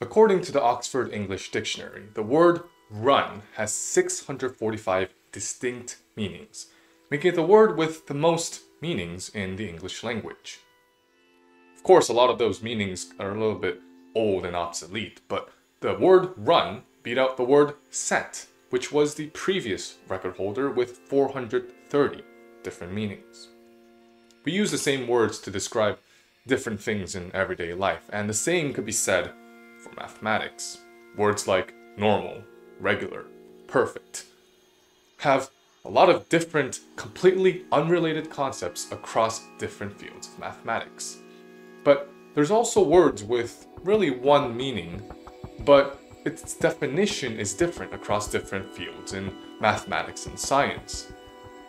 According to the Oxford English Dictionary, the word run has 645 distinct meanings, making it the word with the most meanings in the English language. Of course, a lot of those meanings are a little bit old and obsolete, but the word run beat out the word set, which was the previous record holder with 430 different meanings. We use the same words to describe different things in everyday life, and the same could be said for mathematics. Words like normal, regular, perfect have a lot of different, completely unrelated concepts across different fields of mathematics. But there's also words with really one meaning, but its definition is different across different fields in mathematics and science.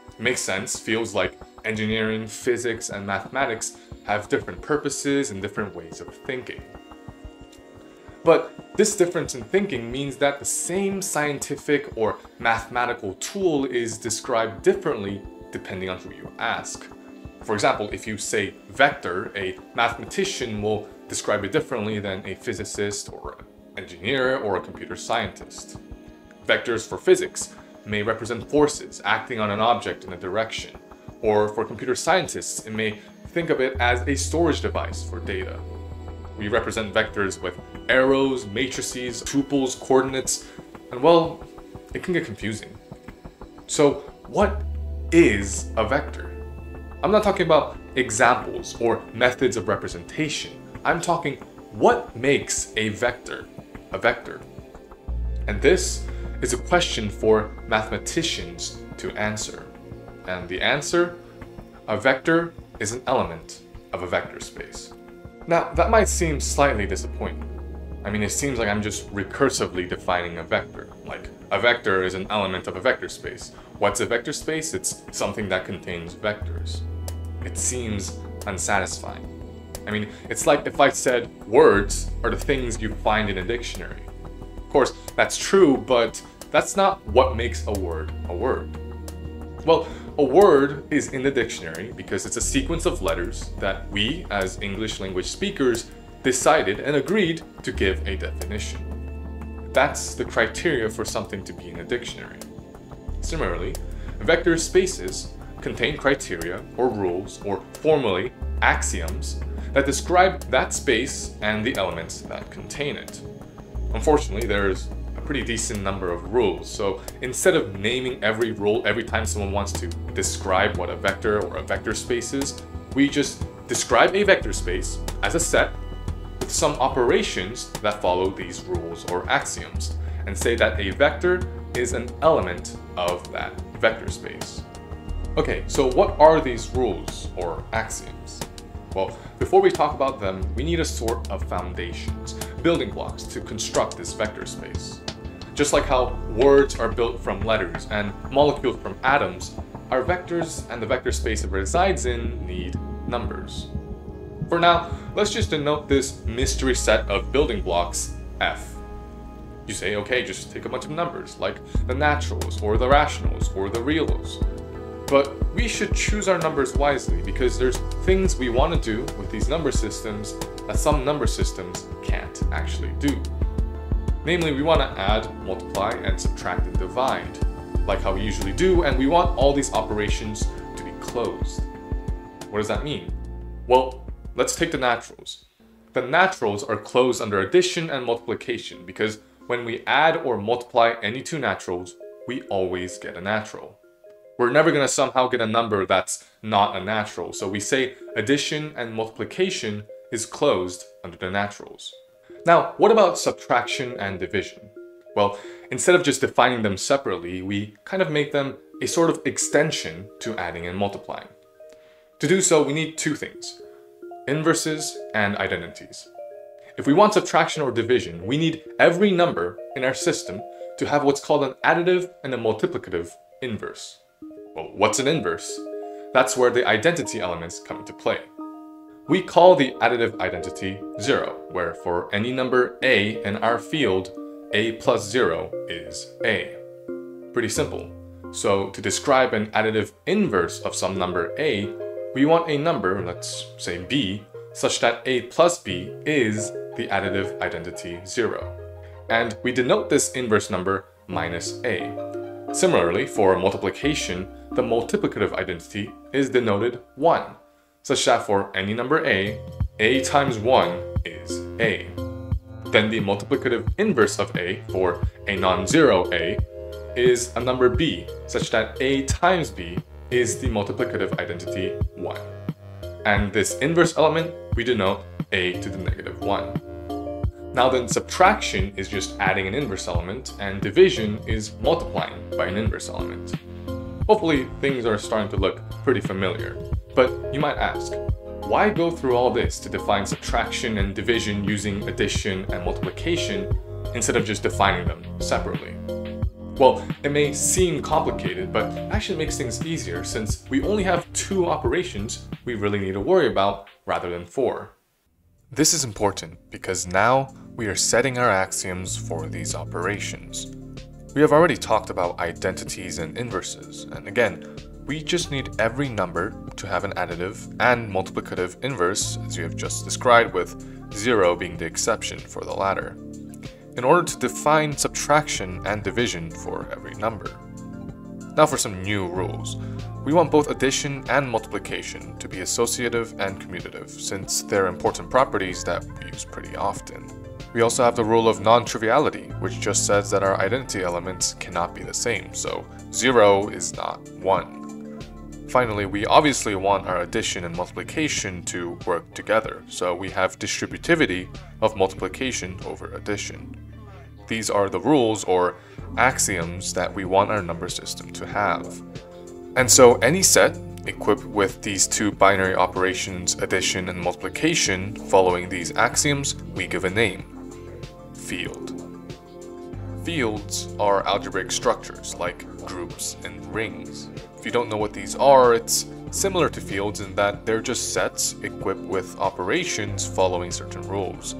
It makes sense. Fields like engineering, physics, and mathematics have different purposes and different ways of thinking. But this difference in thinking means that the same scientific or mathematical tool is described differently depending on who you ask. For example, if you say vector, a mathematician will describe it differently than a physicist or an engineer or a computer scientist. Vectors for physics may represent forces acting on an object in a direction, or for computer scientists, it may think of it as a storage device for data. We represent vectors with arrows, matrices, tuples, coordinates, and well, it can get confusing. So what is a vector? I'm not talking about examples or methods of representation. I'm talking what makes a vector a vector. And this is a question for mathematicians to answer. And the answer? A vector is an element of a vector space. Now, that might seem slightly disappointing. I mean, it seems like I'm just recursively defining a vector. Like, a vector is an element of a vector space. What's a vector space? It's something that contains vectors. It seems unsatisfying. I mean, it's like if I said words are the things you find in a dictionary. Of course, that's true, but that's not what makes a word a word. Well, a word is in the dictionary because it's a sequence of letters that we, as English language speakers, decided and agreed to give a definition. That's the criteria for something to be in a dictionary. Similarly, vector spaces contain criteria or rules or formally axioms that describe that space and the elements that contain it. Unfortunately, there's a pretty decent number of rules, so instead of naming every rule every time someone wants to describe what a vector or a vector space is, we just describe a vector space as a set with some operations that follow these rules or axioms, and say that a vector is an element of that vector space. Okay, so what are these rules or axioms? Well, before we talk about them, we need a sort of foundations, building blocks to construct this vector space. Just like how words are built from letters and molecules from atoms, our vectors and the vector space it resides in need numbers. For now, let's just denote this mystery set of building blocks F. You say, okay, just take a bunch of numbers, like the naturals, or the rationals, or the reals. But we should choose our numbers wisely because there's things we want to do with these number systems that some number systems can't actually do. Namely, we want to add, multiply, and subtract and divide, like how we usually do, and we want all these operations to be closed. What does that mean? Well, let's take the naturals. The naturals are closed under addition and multiplication because when we add or multiply any two naturals, we always get a natural. We're never going to somehow get a number that's not a natural, so we say addition and multiplication is closed under the naturals. Now, what about subtraction and division? Well, instead of just defining them separately, we kind of make them a sort of extension to adding and multiplying. To do so, we need two things: inverses and identities. If we want subtraction or division, we need every number in our system to have what's called an additive and a multiplicative inverse. Well, what's an inverse? That's where the identity elements come into play. We call the additive identity 0, where for any number a in our field, a plus 0 is a. Pretty simple. So to describe an additive inverse of some number a, we want a number, let's say b, such that a plus b is the additive identity 0. And we denote this inverse number minus a. Similarly, for multiplication, the multiplicative identity is denoted 1, such that for any number a times 1 is a. Then the multiplicative inverse of a for a non-zero a is a number b, such that a times b is the multiplicative identity 1. And this inverse element we denote a to the negative 1. Now then, subtraction is just adding an inverse element, and division is multiplying by an inverse element. Hopefully things are starting to look pretty familiar, but you might ask, why go through all this to define subtraction and division using addition and multiplication instead of just defining them separately? Well, it may seem complicated, but it actually makes things easier since we only have 2 operations we really need to worry about rather than 4. This is important because now we are setting our axioms for these operations. We have already talked about identities and inverses, and again, we just need every number to have an additive and multiplicative inverse, as we have just described, with 0 being the exception for the latter, in order to define subtraction and division for every number. Now for some new rules. We want both addition and multiplication to be associative and commutative, since they're important properties that we use pretty often. We also have the rule of non-triviality, which just says that our identity elements cannot be the same, so 0 is not 1. Finally, we obviously want our addition and multiplication to work together, so we have distributivity of multiplication over addition. These are the rules or axioms that we want our number system to have. And so any set equipped with these 2 binary operations, addition and multiplication, following these axioms, we give a name: field. Fields are algebraic structures like groups and rings. If you don't know what these are, it's similar to fields in that they're just sets equipped with operations following certain rules.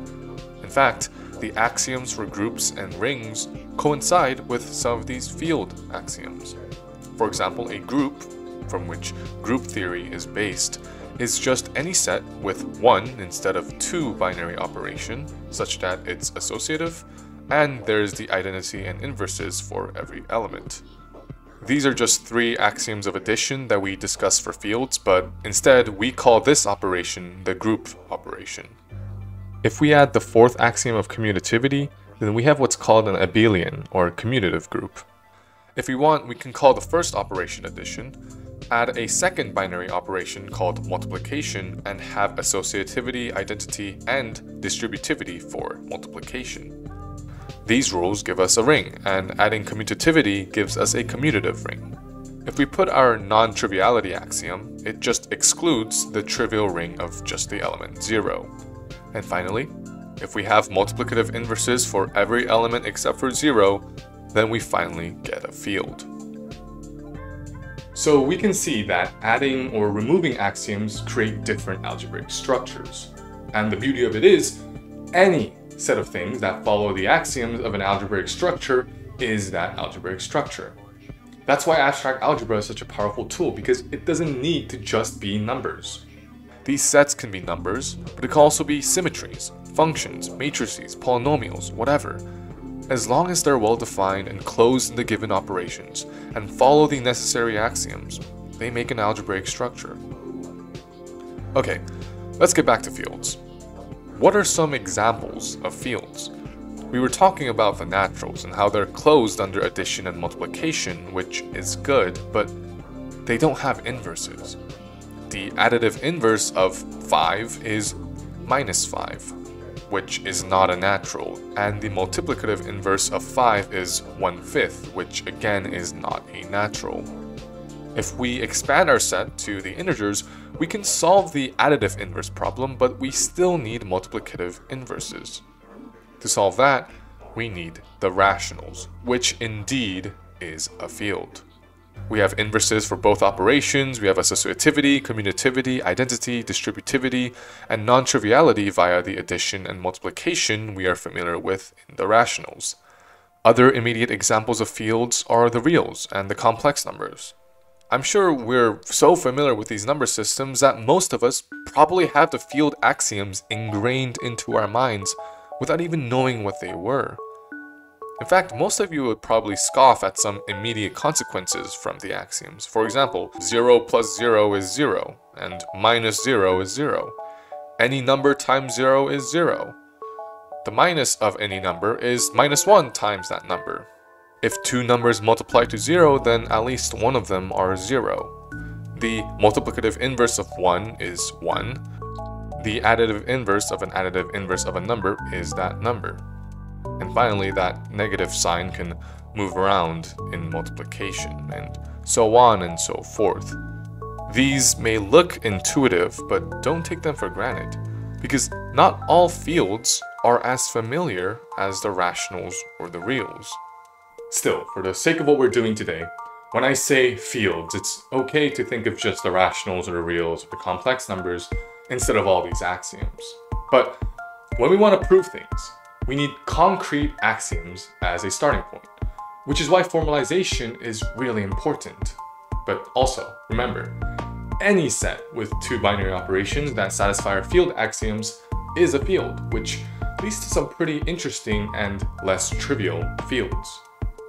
In fact, the axioms for groups and rings coincide with some of these field axioms. For example, a group, from which group theory is based, is just any set with 1 instead of 2 binary operation, such that it's associative, and there's the identity and inverses for every element. These are just 3 axioms of addition that we discuss for fields, but instead we call this operation the group operation. If we add the 4th axiom of commutativity, then we have what's called an abelian or commutative group. If we want, we can call the first operation addition, add a second binary operation called multiplication, and have associativity, identity, and distributivity for multiplication. These rules give us a ring, and adding commutativity gives us a commutative ring. If we put our non-triviality axiom, it just excludes the trivial ring of just the element 0. And finally, if we have multiplicative inverses for every element except for 0, then we finally get a field. So we can see that adding or removing axioms create different algebraic structures. And the beauty of it is, any set of things that follow the axioms of an algebraic structure is that algebraic structure. That's why abstract algebra is such a powerful tool, because it doesn't need to just be numbers. These sets can be numbers, but it can also be symmetries, functions, matrices, polynomials, whatever. As long as they're well defined and closed in the given operations, and follow the necessary axioms, they make an algebraic structure. Okay, let's get back to fields. What are some examples of fields? We were talking about the naturals and how they're closed under addition and multiplication, which is good, but they don't have inverses. The additive inverse of 5 is minus 5. Which is not a natural, and the multiplicative inverse of 5 is 1/5, which again is not a natural. If we expand our set to the integers, we can solve the additive inverse problem, but we still need multiplicative inverses. To solve that, we need the rationals, which indeed is a field. We have inverses for both operations, we have associativity, commutativity, identity, distributivity, and non-triviality via the addition and multiplication we are familiar with in the rationals. Other immediate examples of fields are the reals and the complex numbers. I'm sure we're so familiar with these number systems that most of us probably have the field axioms ingrained into our minds without even knowing what they were. In fact, most of you would probably scoff at some immediate consequences from the axioms. For example, 0 plus 0 is 0, and minus 0 is 0. Any number times 0 is 0. The minus of any number is minus 1 times that number. If two numbers multiply to 0, then at least one of them are 0. The multiplicative inverse of 1 is 1. The additive inverse of an additive inverse of a number is that number. And finally, that negative sign can move around in multiplication, and so on and so forth. These may look intuitive, but don't take them for granted, because not all fields are as familiar as the rationals or the reals. Still, for the sake of what we're doing today, when I say fields, it's okay to think of just the rationals or the reals or the complex numbers instead of all these axioms. But when we want to prove things, we need concrete axioms as a starting point, which is why formalization is really important. But also, remember, any set with two binary operations that satisfy our field axioms is a field, which leads to some pretty interesting and less trivial fields.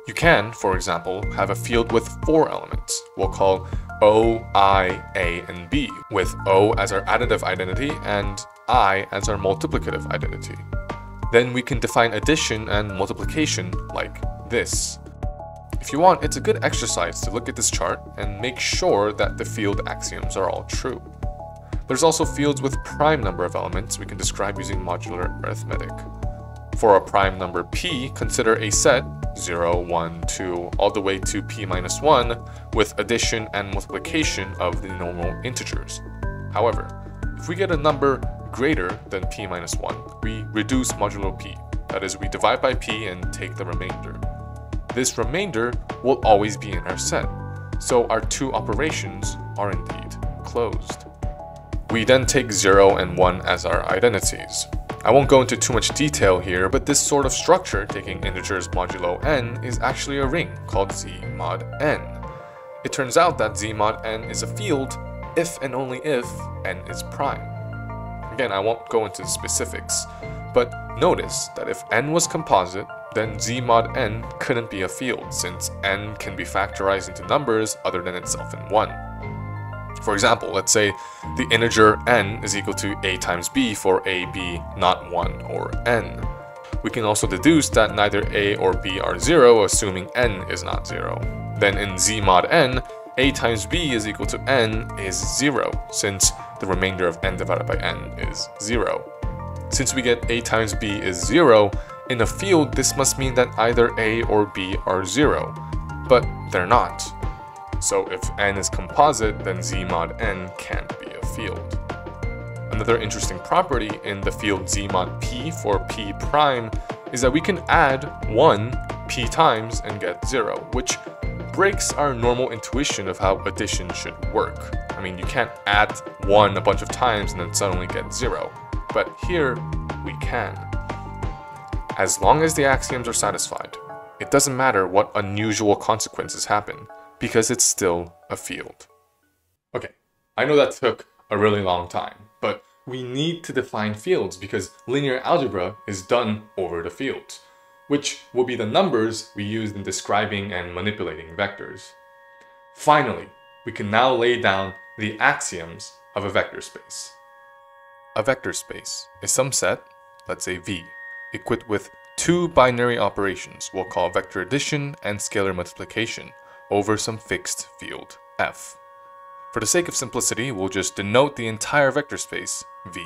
You can, for example, have a field with 4 elements. We'll call O, I, A, and B, with O as our additive identity and I as our multiplicative identity. Then we can define addition and multiplication like this. If you want, it's a good exercise to look at this chart and make sure that the field axioms are all true. There's also fields with prime number of elements we can describe using modular arithmetic. For a prime number p, consider a set 0, 1, 2, all the way to p minus 1 with addition and multiplication of the normal integers. However, if we get a number greater than p minus 1, we reduce modulo p. That is, we divide by p and take the remainder. This remainder will always be in our set, so our two operations are indeed closed. We then take 0 and 1 as our identities. I won't go into too much detail here, but this sort of structure, taking integers modulo n, is actually a ring called Z mod n. It turns out that Z mod n is a field if and only if n is prime. Again, I won't go into specifics, but notice that if n was composite, then Z mod n couldn't be a field, since n can be factorized into numbers other than itself in 1. For example, let's say the integer n is equal to a times b for a, b, not 1, or n. We can also deduce that neither a or b are 0, assuming n is not 0. Then in Z mod n, a times b is equal to n is 0, since the remainder of n divided by n is 0. Since we get a times b is 0, in a field this must mean that either a or b are 0, but they're not. So if n is composite, then Z mod n can't be a field. Another interesting property in the field Z mod p for p prime is that we can add 1 p times and get 0, which breaks our normal intuition of how addition should work. I mean, you can't add 1 a bunch of times and then suddenly get 0, but here we can. As long as the axioms are satisfied, it doesn't matter what unusual consequences happen, because it's still a field. Okay, I know that took a really long time, but we need to define fields because linear algebra is done over the fields, which will be the numbers we use in describing and manipulating vectors. Finally, we can now lay down the axioms of a vector space. A vector space is some set, let's say V, equipped with two binary operations we'll call vector addition and scalar multiplication over some fixed field f. For the sake of simplicity, we'll just denote the entire vector space V.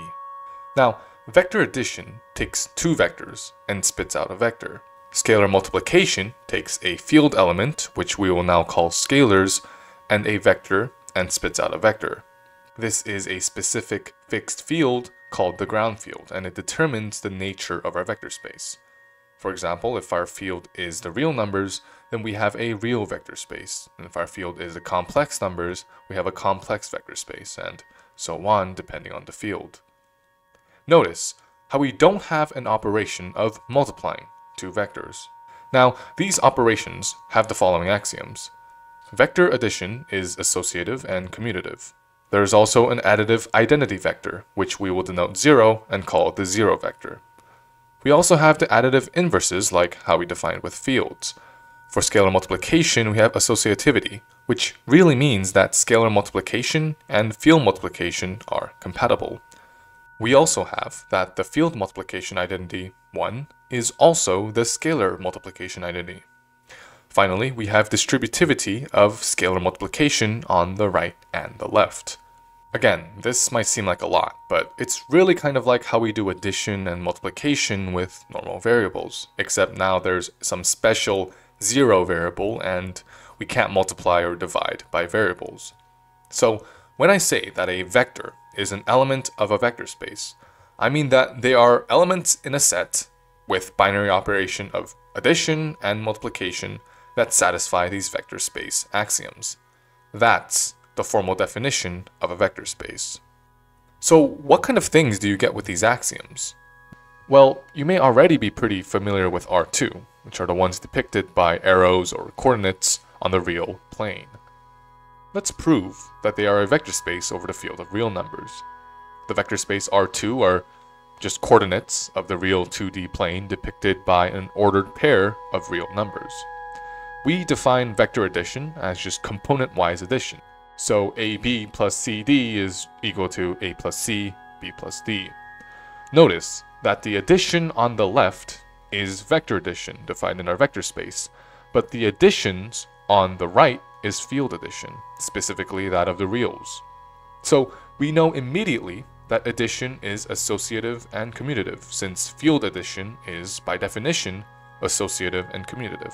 Now, vector addition takes two vectors and spits out a vector. Scalar multiplication takes a field element, which we will now call scalars, and a vector and spits out a vector. This is a specific fixed field called the ground field, and it determines the nature of our vector space. For example, if our field is the real numbers, then we have a real vector space. And if our field is the complex numbers, we have a complex vector space, and so on depending on the field. Notice how we don't have an operation of multiplying two vectors. Now, these operations have the following axioms. Vector addition is associative and commutative. There is also an additive identity vector, which we will denote 0 and call the 0 vector. We also have the additive inverses like how we define with fields. For scalar multiplication, we have associativity, which really means that scalar multiplication and field multiplication are compatible. We also have that the field multiplication identity 1 is also the scalar multiplication identity. Finally, we have distributivity of scalar multiplication on the right and the left. Again, this might seem like a lot, but it's really kind of like how we do addition and multiplication with normal variables, except now there's some special 0 variable and we can't multiply or divide by variables. So when I say that a vector is an element of a vector space, I mean that they are elements in a set with binary operation of addition and multiplication that satisfy these vector space axioms. That's the formal definition of a vector space. So what kind of things do you get with these axioms? Well, you may already be pretty familiar with R2, which are the ones depicted by arrows or coordinates on the real plane. Let's prove that they are a vector space over the field of real numbers. The vector space R2 are just coordinates of the real 2D plane depicted by an ordered pair of real numbers. We define vector addition as just component-wise addition. So AB plus CD is equal to A plus C, B plus D. Notice that the addition on the left is vector addition defined in our vector space, but the additions on the right is field addition, specifically that of the reals. So we know immediately that addition is associative and commutative, since field addition is, by definition, associative and commutative.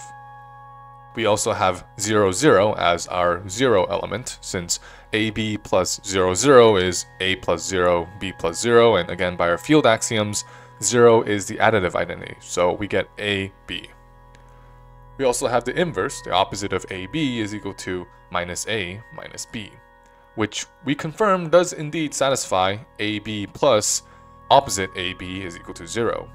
We also have 0, 0 as our 0 element, since AB plus 0, 0 is A plus 0, B plus 0, and again by our field axioms, 0 is the additive identity, so we get AB. We also have the inverse, the opposite of AB is equal to minus A minus B, which we confirm does indeed satisfy AB plus opposite AB is equal to 0.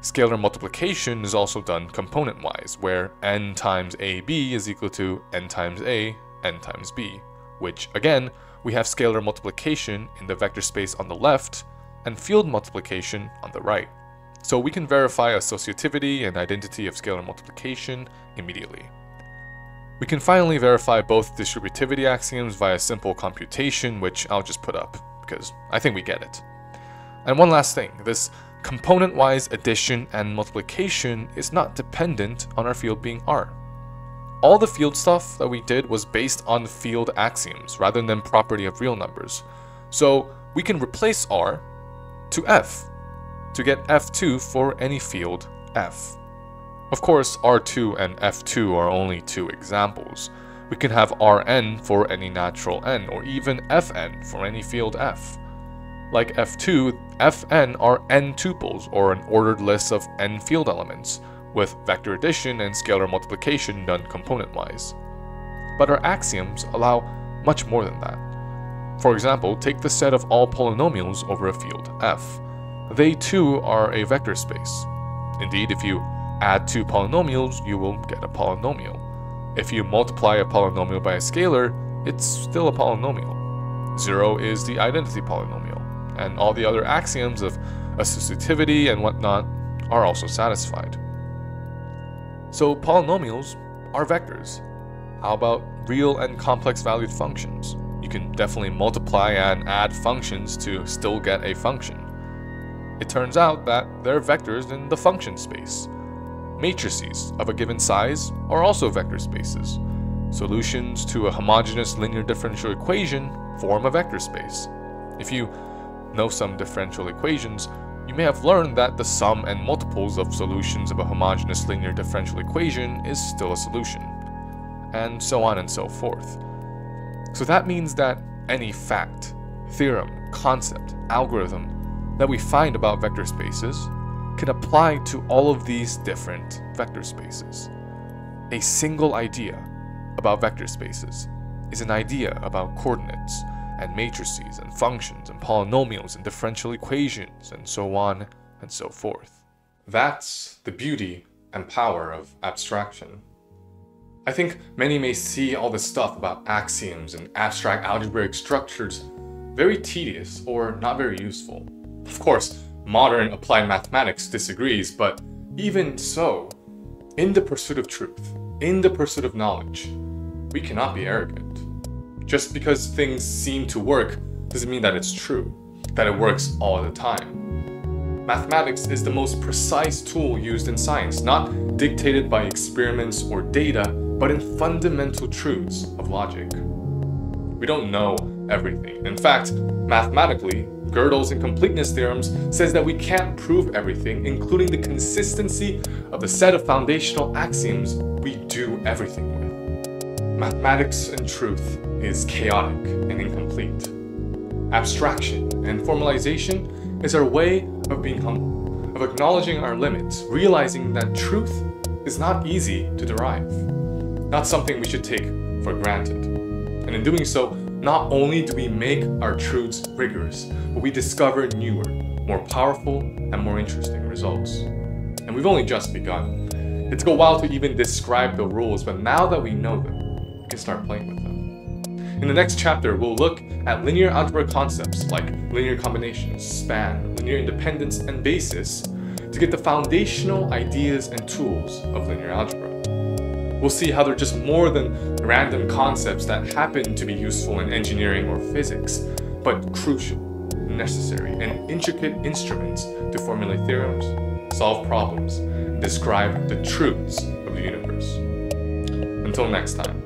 Scalar multiplication is also done component-wise, where n times AB is equal to n times A, n times B, which again, we have scalar multiplication in the vector space on the left and field multiplication on the right. So we can verify associativity and identity of scalar multiplication immediately. We can finally verify both distributivity axioms via simple computation, which I'll just put up, because I think we get it. And one last thing, this component-wise addition and multiplication is not dependent on our field being R. All the field stuff that we did was based on field axioms rather than property of real numbers. So we can replace R to F to get F2 for any field F. Of course, R2 and F2 are only two examples. We can have Rn for any natural n, or even Fn for any field F. Like F2, Fn are n tuples, or an ordered list of n field elements, with vector addition and scalar multiplication done component-wise. But our axioms allow much more than that. For example, take the set of all polynomials over a field F. They too are a vector space. Indeed, if you add two polynomials, you will get a polynomial. If you multiply a polynomial by a scalar, it's still a polynomial. 0 is the identity polynomial, and all the other axioms of associativity and whatnot are also satisfied. So polynomials are vectors. How about real and complex valued functions? You can definitely multiply and add functions to still get a function. It turns out that there are vectors in the function space. Matrices of a given size are also vector spaces. Solutions to a homogeneous linear differential equation form a vector space. If you know some differential equations, you may have learned that the sum and multiples of solutions of a homogeneous linear differential equation is still a solution, and so on and so forth. So that means that any fact, theorem, concept, algorithm that we find about vector spaces can apply to all of these different vector spaces. A single idea about vector spaces is an idea about coordinates and matrices and functions and polynomials and differential equations and so on and so forth. That's the beauty and power of abstraction. I think many may see all this stuff about axioms and abstract algebraic structures very tedious or not very useful. Of course, modern applied mathematics disagrees, but even so, in the pursuit of truth, in the pursuit of knowledge, we cannot be arrogant. Just because things seem to work doesn't mean that it's true, that it works all the time. Mathematics is the most precise tool used in science, not dictated by experiments or data, but in fundamental truths of logic. We don't know everything. In fact, mathematically, Gödel's incompleteness theorems says that we can't prove everything, including the consistency of the set of foundational axioms we do everything with. Mathematics and truth is chaotic and incomplete. Abstraction and formalization is our way of being humble, of acknowledging our limits, realizing that truth is not easy to derive, not something we should take for granted. And in doing so, not only do we make our truths rigorous, but we discover newer, more powerful, and more interesting results. And we've only just begun. It took a while to even describe the rules, but now that we know them, we can start playing with them. In the next chapter, we'll look at linear algebra concepts like linear combinations, span, linear independence, and basis to get the foundational ideas and tools of linear algebra. We'll see how they're just more than random concepts that happen to be useful in engineering or physics, but crucial, necessary, and intricate instruments to formulate theorems, solve problems, and describe the truths of the universe. Until next time.